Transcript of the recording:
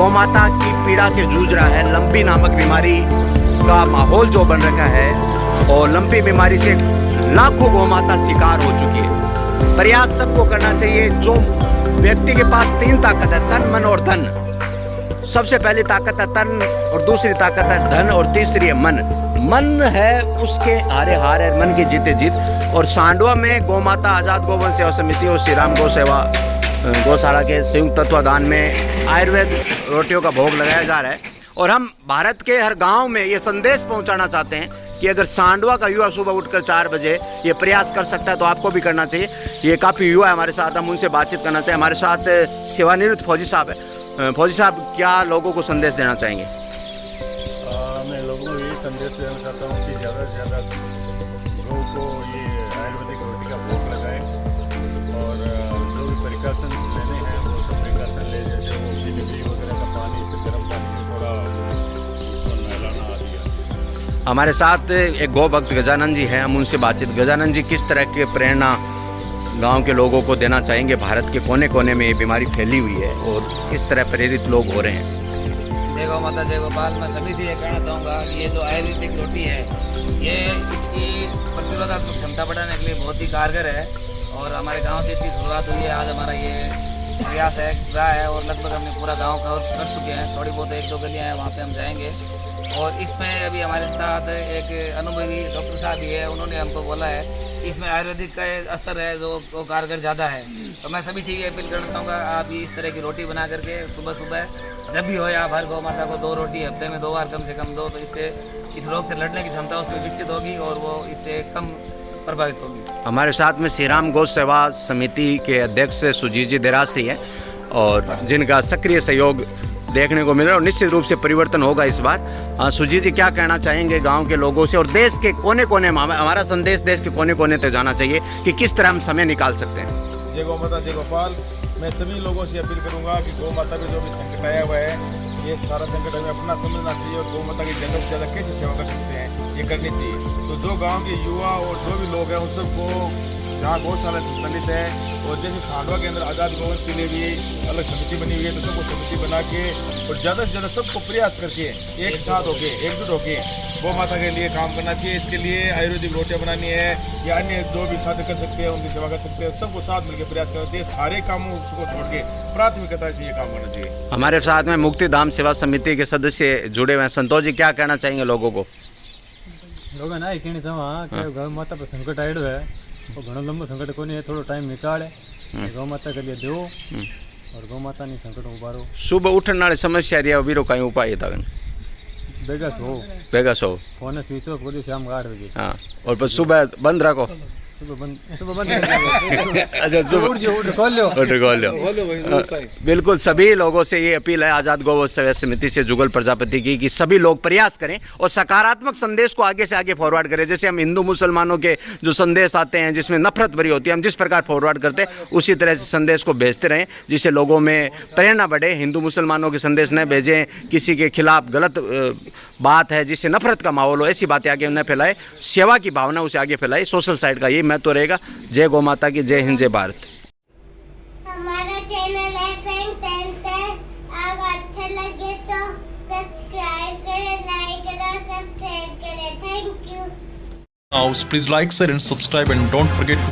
गौ माता की पीड़ा से जूझ रहा है। लंपी नामक बीमारी का माहौल जो बन रखा है और लंपी बीमारी से लाखों गौ माता शिकार हो चुकी है। प्रयास सबको करना चाहिए। जो व्यक्ति के पास तीन ताकत है, तन मन और धन। सबसे पहली ताकत है तन और दूसरी ताकत है धन और तीसरी है मन। मन है उसके हारे हार है, मन की जीते जीत। और सांडवा में गौ माता आजाद गोवंश सेवा समिति और श्री राम गौ सेवा गौशाला के संयुक्त तत्वाधान में आयुर्वेद रोटियों का भोग लगाया जा रहा है। और हम भारत के हर गांव में ये संदेश पहुंचाना चाहते हैं कि अगर सांडवा का युवा सुबह उठकर 4 बजे ये प्रयास कर सकता है तो आपको भी करना चाहिए। ये काफ़ी युवा है हमारे साथ, हम उनसे बातचीत करना चाहिए। हमारे साथ सेवानिवृत्त फौजी साहब है। फौजी साहब, क्या लोगों को संदेश देना चाहेंगे? मैं लोगों को यही संदेश देना चाहता हूँ कि ज़्यादा से ज़्यादा लोगों को ये आयुर्वेदिक रोटी का भोग लगाएं और जो भी प्रिकॉशंस लेने हैं वो सब प्रिकॉशन ले, जैसे वो डिलीवरी वगैरह का पानी से गर्म पानी से थोड़ा उसको नहलाना आदि। हमारे साथ एक गौ भक्त गजानंद जी हैं, हम उनसे बातचीत। गजानंद जी, किस तरह के प्रेरणा गांव के लोगों को देना चाहेंगे? भारत के कोने कोने में ये बीमारी फैली हुई है और किस तरह प्रेरित लोग हो रहे हैं? जय गौ माता जय गोपाल। मैं सभी से ये कहना चाहूँगा कि ये जो आयुर्वेदिक रोटी है ये इसकी प्रतिरोधात्मक क्षमता बढ़ाने के लिए बहुत ही कारगर है और हमारे गांव से इसकी शुरुआत हुई है। आज हमारा ये प्रयास है रहा है और लगभग हमने पूरा गांव कवर कर चुके हैं। थोड़ी बहुत 1-2 गलियाँ हैं, वहाँ पे हम जाएंगे। और इसमें अभी हमारे साथ एक अनुभवी डॉक्टर साहब भी है, उन्होंने हमको बोला है कि इसमें आयुर्वेदिक का असर है जो कारगर ज़्यादा है। तो मैं सभी से ये अपील करना चाहूँगा, आप भी इस तरह की रोटी बना करके सुबह सुबह जब भी हो आप हर गौ माता को 2 रोटी हफ्ते में 2 बार कम से कम दो, तो इससे इस रोग से लड़ने की क्षमता उसमें विकसित होगी और वो इससे कम प्रभावित होगी। हमारे साथ में श्री राम गौ सेवा समिति के अध्यक्ष सुजीत जी देरास्ती है और जिनका सक्रिय सहयोग देखने को मिल रहा है और निश्चित रूप से परिवर्तन होगा इस बार। सुजीत जी, क्या कहना चाहेंगे गांव के लोगों से और देश के कोने कोने में? हमारा संदेश देश के कोने कोने तक जाना चाहिए कि किस तरह हम समय निकाल सकते हैं। जय गौ माता जय गोपाल। मैं सभी लोगों से अपील करूंगा कि गौ माता पे जो भी संकट आया हुआ है, ये सारा संकट हमें अपना समझना चाहिए और गौ माता की ज़्यादा से ज़्यादा कैसे सेवा कर सकते हैं ये करनी चाहिए। तो जो गांव के युवा और जो भी लोग हैं उन सबको जहाँ गौशाला संचालित है और जैसे सांडवा के अंदर आज़ाद गोवंश के लिए भी अलग समिति बनी हुई है, तो सबको समिति बना के और ज़्यादा से ज़्यादा सबको प्रयास करके एक साथ होके एकजुट होके गौ माता के लिए काम करना चाहिए। इसके लिए आयुर्वेदिक रोटियाँ बनानी है या अन्य जो भी साधन कर सकते हैं उनकी सेवा कर सकते हैं, सबको साथ मिलकर प्रयास करना चाहिए। सारे कामों को छोड़ के प्राथमिकता से ये काम करना चाहिए। हमारे साथ में मुक्तिधाम सेवा समिति के सदस्य जुड़े हुए हैं। संतोष जी, क्या कहना चाहेंगे लोगों को? लोग ना ये कहना चाहवा कि गौ माता पर संकट आयो है और घणो लंबो संकट को नहीं, थोड़ा टाइम निकाले गौ माता के लिए दो और गौ माता ने संकट उबारो। सुबह उठने वाली समस्या रही वीरो कहीं उपाय था? बेगा सो फोन स्विच ऑफ कर दो शाम 8 बजे। हाँ, और फिर सुबह बंद रखो। सुबह बंद खोल लो। बिल्कुल, सभी लोगों से ये अपील है आज़ाद गौ सेवा समिति से जुगल प्रजापति की कि सभी लोग प्रयास करें और सकारात्मक संदेश को आगे से आगे फॉरवर्ड करें। जैसे हम हिंदू मुसलमानों के जो संदेश आते हैं जिसमें नफरत भरी होती है, हम जिस प्रकार फॉरवर्ड करते हैं उसी तरह से संदेश को भेजते रहें जिससे लोगों में प्रेरणा बढ़े। हिंदू मुसलमानों के संदेश न भेजें, किसी के खिलाफ गलत बात है जिससे नफरत का माहौल हो, ऐसी बातें आगे न फैलाए। सेवा की भावना उसे आगे फैलाए। सोशल साइड का यही महत्व रहेगा। जय गौ माता की, जय हिंद, जय भारत। हमारा चैनल आपको अच्छा लगे तो सब्सक्राइब करें, लाइक करें, सब शेयर करें। Thank you. Now please like, share and subscribe and don't forget to